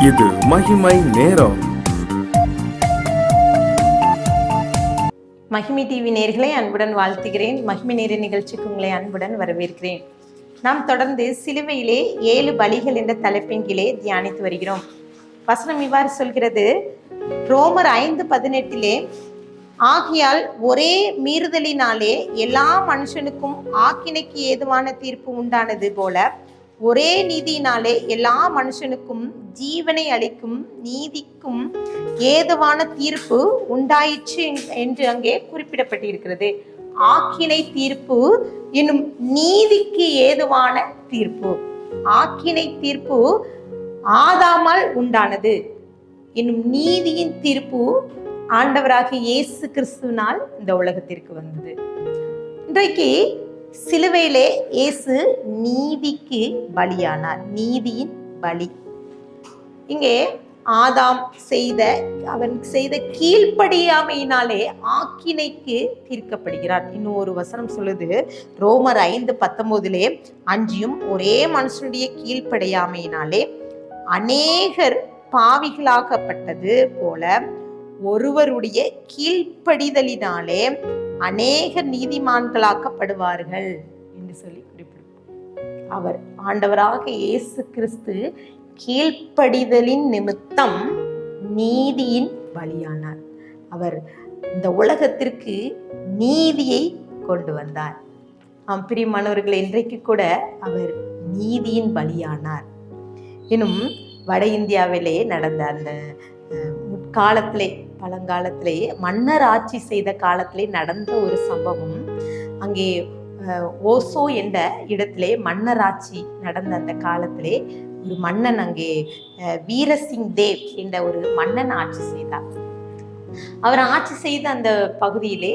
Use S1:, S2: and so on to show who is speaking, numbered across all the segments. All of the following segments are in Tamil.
S1: இது மகிமை நேரம்.
S2: மகிமை டிவி நேயர்களை அன்புடன் வாழ்த்துகிறேன். மகிமை நேர நிகழ்ச்சிக்கு உங்களை அன்புடன் வரவேற்கிறேன். நாம் தொடர்ந்து சிலுவையிலே 7 பலிகள் என்ற தலைப்பின் கீழே தியானித்து வருகிறோம். வசனம் இவ்வாறு சொல்கிறது, ரோமர் 5:18, ஆகையால் ஒரே மீறுதலினாலே எல்லா மனுஷனுக்கும் ஆக்கினைக்கு ஏதுவான தீர்ப்பு உண்டானது போல ஒரே நீதியினாலே எல்லா மனுஷனுக்கும் ஜீவனை அளிக்கும் நீதிக்கும் ஏதுவான தீர்ப்பு உண்டாயிற்று என்று அங்கே குறிப்பிடப்பட்டிருக்கிறது. ஆக்கினை தீர்ப்பு என்னும் நீதிக்கு ஏதுவான தீர்ப்பு. ஆக்கினை தீர்ப்பு ஆதாமால் உண்டானது என்னும் நீதியின் தீர்ப்பு ஆண்டவராகிய இயேசு கிறிஸ்துவினால் இந்த உலகத்திற்கு வந்தது. இன்றைக்கு சிலுவையிலே இயேசு நீதிக்கு பலியானார். நீதியின் பலி. இங்கே ஆதாம் அவன் செய்த கீழ்ப்படியாமையினாலே ஆக்கினைக்கு தீர்க்கப்படுகிறார். இன்னும் ஒரு வசனம் சொல்லுது, ரோமர் 5:19, அன்றியும் ஒரே மனுஷனுடைய கீழ்ப்படியாமையினாலே அநேகர் பாவிகளாக்கப்பட்டது போல ஒருவருடைய கீழ்ப்படிதலினாலே அநேகர் நீதிமான்களாக்கப்படுவார்கள் என்று சொல்லி குறிப்பிடும். அவர் ஆண்டவராக இயேசு கிறிஸ்து கீழ்ப்படிதலின் நிமித்தம் நீதியின் பலியானார். அவர் இந்த உலகத்திற்கு நீதியை கொண்டு வந்தார். பிரியமானவர்களே, இன்றைக்கு கூட அவர் நீதியின் பலியானார். இன்னும் வட இந்தியாவிலே நடந்த அந்த முற்காலத்திலே, பழங்காலத்திலே மன்னர் ஆட்சி செய்த காலத்திலே நடந்த ஒரு சம்பவம். அங்கே ஓசோ என்ற இடத்திலே மன்னர் ஆட்சி நடந்த அந்த காலத்திலே ஒரு மன்னன், அங்கே வீரசிங் தேவ் என்ற ஒரு மன்னன் ஆட்சி செய்தார். அவர் ஆட்சி செய்த அந்த பகுதியிலே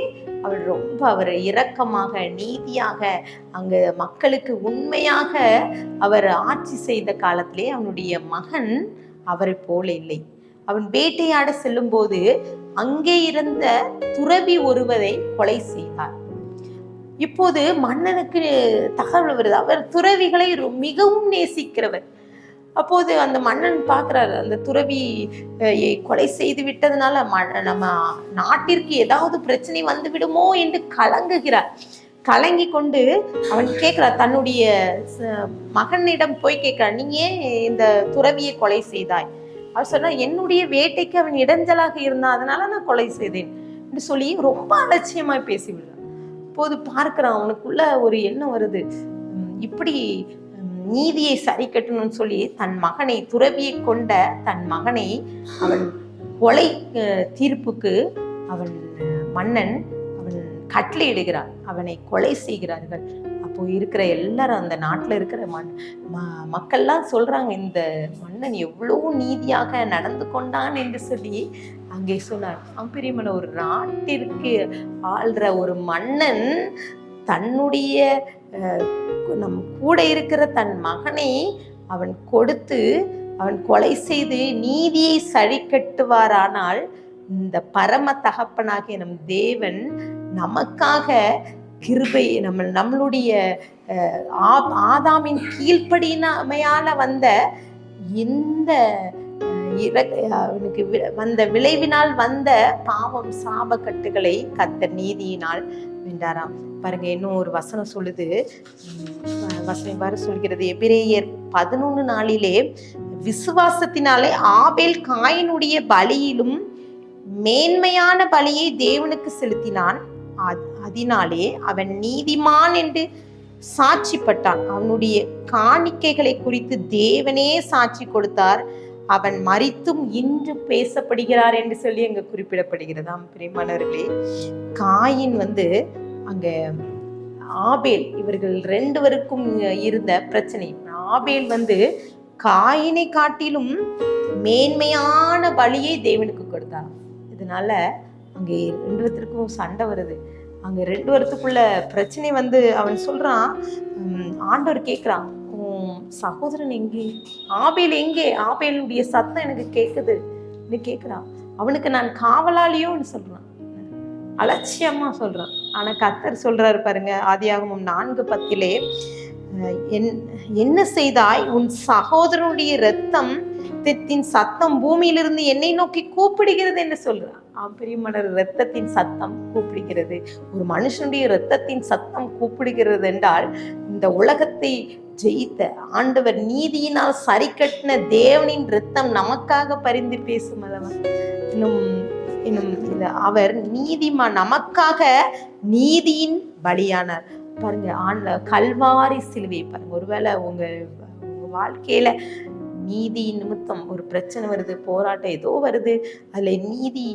S2: அவர் இரக்கமாக, நீதியாக, அங்கு மக்களுக்கு உண்மையாக அவர் ஆட்சி செய்த காலத்திலே அவனுடைய மகன் அவரை போல இல்லை. அவன் வேட்டையாட செல்லும் போது அங்கே இருந்த துறவி ஒருவரை கொலை செய்தார். இப்போது மன்னனுக்கு தகவல் வருது, அவர் துறவிகளை மிகவும் நேசிக்கிறவர். அப்போது அந்த மன்னன் பார்க்கிறார், அந்த துறவி கொலை செய்து விட்டதுனால நம்ம நாட்டிற்கு ஏதாவது பிரச்சனை வந்து விடுமோ என்று கலங்குகிறார். கலங்கி கொண்டு அவன் கேட்கிறார், தன்னுடைய மகனிடம் போய் கேட்கிறார், நீ ஏன் இந்த துறவியை கொலை செய்தாய்? அவர் சொன்னா, என்னுடைய வேட்டைக்கு அவன் இடைஞ்சலாக இருந்தான், அதனால நான் கொலை செய்தேன் என்று சொல்லி ரொம்ப அலட்சியமாய் பேசிவிடுறான். இப்போது பார்க்கிறான், அவனுக்குள்ள ஒரு எண்ணம் வருது, இப்படி நீதியை சரி கட்டணும்னு சொல்லி தன் மகனை, துறவியை கொண்ட தன் மகனை அவன் கொலை தீர்ப்புக்கு மன்னன் கட்டளையிடுகிறான். அவனை கொலை செய்கிறார்கள். அப்போ இருக்கிற எல்லாரும், அந்த நாட்டில் இருக்கிற மக்கள்லாம் சொல்றாங்க, இந்த மன்னன் எவ்வளவு நீதியாக நடந்து கொண்டான் என்று சொல்லி அங்கே சொன்னார். பெரியமன, ஒரு நாட்டிற்கு ஆள்ற ஒரு மன்னன் தன்னுடைய நம் கூட இருக்கிற தன் மகனை அவன் கொடுத்து அவன் கொலை செய்து நீதியை சரி கட்டுவாரானால் இந்த பரம தகப்பனாகிய நம் தேவன் நமக்காக கிருபை, நம்மளுடைய ஆதாமின் கீழ்ப்படியாமையால வந்த இந்த அவனுக்கு வந்த விளைவினால் வந்த பாவம் சாபக்கட்டுகளை கர்த்தர் நீதியினால் வென்றாராம். பாருங்க, இன்னும் ஒரு வசனம் சொல்லுது, வசனம் பாரு சொல்கிறது, எபிரேயர் 11:4, விசுவாசத்தினாலே ஆபேல் காயினுடைய பலியிலும் மேன்மையான பலியை தேவனுக்கு செலுத்தினான், அதனாலே அவன் நீதிமான் என்று சாட்சிப்பட்டான். அவனுடைய காணிக்கைகளை குறித்து தேவனே சாட்சி கொடுத்தார், அவன் மரித்தும் இன்று பேசப்படுகிறார் என்று சொல்லி அங்க குறிப்பிடப்படுகிறதாம். பிரியமானவர்களே, காயின் அங்க ஆபேல், இவர்கள் 2 பேருக்கும் இருந்த பிரச்சனை. ஆபேல் காயினை காட்டிலும் மேன்மையான பலியை தேவனுக்கு கொடுத்தார். இதனால அங்கே 2 பேருக்கும் சண்டை வருது. அங்க 2 பேருக்குள்ள பிரச்சனை அவன் சொல்றான், ஆண்டவர் கேட்கிறான், சகோதரன் எங்கே? ஆபேல் எங்கே? ஆபேலுடைய சத்தம் எனக்கு கேட்குது கேட்கிறான். அவனுக்கு நான் காவலாளியோன்னு சொல்றான், அலட்சியமா சொல்றான். ஆனா கர்த்தர் சொல்றாரு பாருங்க, ஆதியாகமம் 4:10, என்ன செய்தாய்? உன் சகோதரனுடைய இரத்தம் இரத்தத்தின் சத்தம் பூமியிலிருந்து என்னை நோக்கி கூப்பிடுகிறது என்று சொல்றான். பிரியமான, இரத்தத்தின் சத்தம் கூப்பிடுகிறது. ஒரு மனுஷனுடைய இரத்தத்தின் சத்தம் கூப்பிடுகிறது என்றால் இந்த உலகத்தை ஜெயித்த ஆண்டவர், நீதியினால் சரி கட்டின தேவனின் இரத்தம் நமக்காக பரிந்து பேசும் அல்லவா. இன்னும் அவர் நீதிமான், நமக்காக நீதியின் பலியானார். பாருங்க, கல்வாரி சிலுவை பாருங்க. ஒருவேளை உங்க வாழ்க்கையில நீதி நிமித்தம் ஒரு பிரச்சனை வருது, போராட்டம் ஏதோ வருது, அதுல நீதி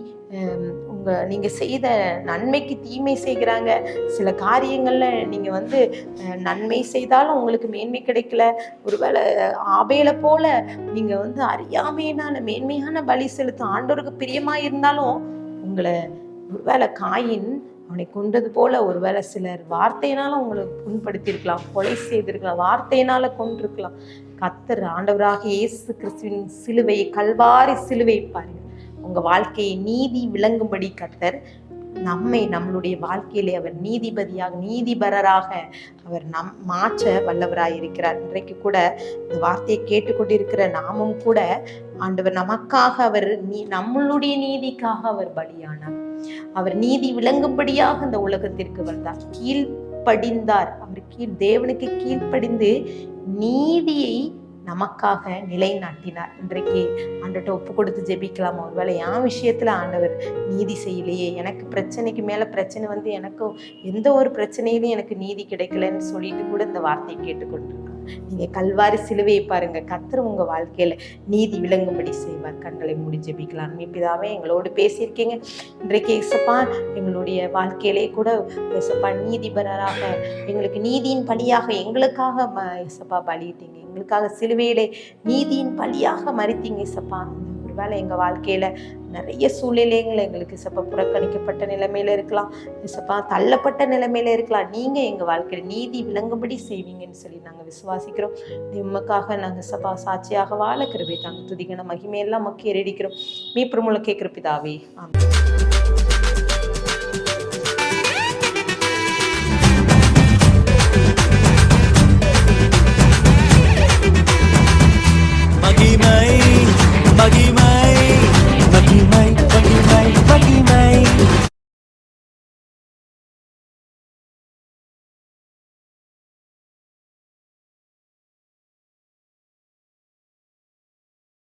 S2: நீங்க செய்த நன்மைக்கு தீமை செய்கிறாங்க. சில காரியங்கள்ல நீங்க நன்மை செய்தாலும் உங்களுக்கு மேன்மை கிடைக்கல. ஒருவேளை ஆபேலை போல நீங்க அறியாமையினால மேன்மையான பலி செலுத்தும் ஆண்டவருக்கு பிரியமா இருந்தாலும் உங்களை ஒருவேளை காயின் அவனை கொண்டது போல ஒருவேளை சிலர் வார்த்தையினால உங்களை புண்படுத்தியிருக்கலாம், கொலை செய்திருக்கலாம், வார்த்தையினால கொண்டிருக்கலாம். கர்த்தர் ஆண்டவராக இயேசு கிறிஸ்துவின் சிலுவையை, கல்வாரி சிலுவை பாருங்க, உங்க வாழ்க்கையை நீதி விளங்கும்படி கர்த்தர் நம்மளுடைய வாழ்க்கையிலே அவர் நீதிபதியாக, நீதிபரராக அவர் மாற்ற வல்லவராய் இருக்கிறார். இன்றைக்கு கூட இந்த வார்த்தையை கேட்டுக்கொண்டிருக்கிற நாமும் கூட ஆண்டவர் நமக்காக, அவர் நம்மளுடைய நீதிக்காக அவர் பலியானார். அவர் நீதி விளங்கும்படியாக இந்த உலகத்திற்கு வந்தார், கீழ்ப்படிந்தார். அவர் தேவனுக்கு கீழ்ப்படிந்து நீதியை நமக்காக நிலைநாட்டினார். இன்றைக்கு ஆண்டவர்கிட்ட ஒப்பு கொடுத்து ஜெபிக்கலாம். ஒருவேளை என் விஷயத்துல ஆண்டவர் நீதி செய்யலையே, எனக்கு பிரச்சனைக்கு மேல பிரச்சனை எனக்கும் எந்த ஒரு பிரச்சனையிலும் எனக்கு நீதி கிடைக்கலன்னு சொல்லிட்டு கூட இந்த வார்த்தையை கேட்டுக்கொண்டிருக்கலாம். நீங்க கல்வாரி சிலுவையை பாருங்க, கர்த்தர் உங்க வாழ்க்கையில நீதி விளங்கும்படி செய்வார். கண்களை மூடி ஜெபிக்கலாம். பிதாவே, எங்களோடு பேசியிருக்கீங்க. இன்றைக்கு இயேசப்பா, எங்களுடைய வாழ்க்கையிலே கூட இயேசப்பா நீதிபரராக, எங்களுக்கு நீதியின் பலியாக எங்களுக்காக இயேசப்பா பலியிட்டீங்க. எங்களுக்காக சிலுவையிலே நீதியின் பலியாக மரித்தீங்க இயேசப்பா. ஒருவேளை எங்க வாழ்க்கையில நிறைய சூழ்நிலைகள் எங்களுக்கு இயேசப்பா புறக்கணிக்கப்பட்ட நிலைமையில இருக்கலாம், இயேசப்பா தள்ளப்பட்ட நிலைமையில இருக்கலாம். நீங்க எங்க வாழ்க்கையில நீதி விளங்கும்படி செய்வீங்கன்னு சொல்லி நாங்க விசுவாசிக்கிறோம். உமக்காக நாங்க இயேசப்பா சாட்சியாக வாழ கிருபை தாங்க. துதிகன மகிமையெல்லாம் மக்கள் ஏறடிக்கிறோம். மீட்பு மூலம் கேட்கிற பிதாவே, ஆமென்.
S3: மகிமை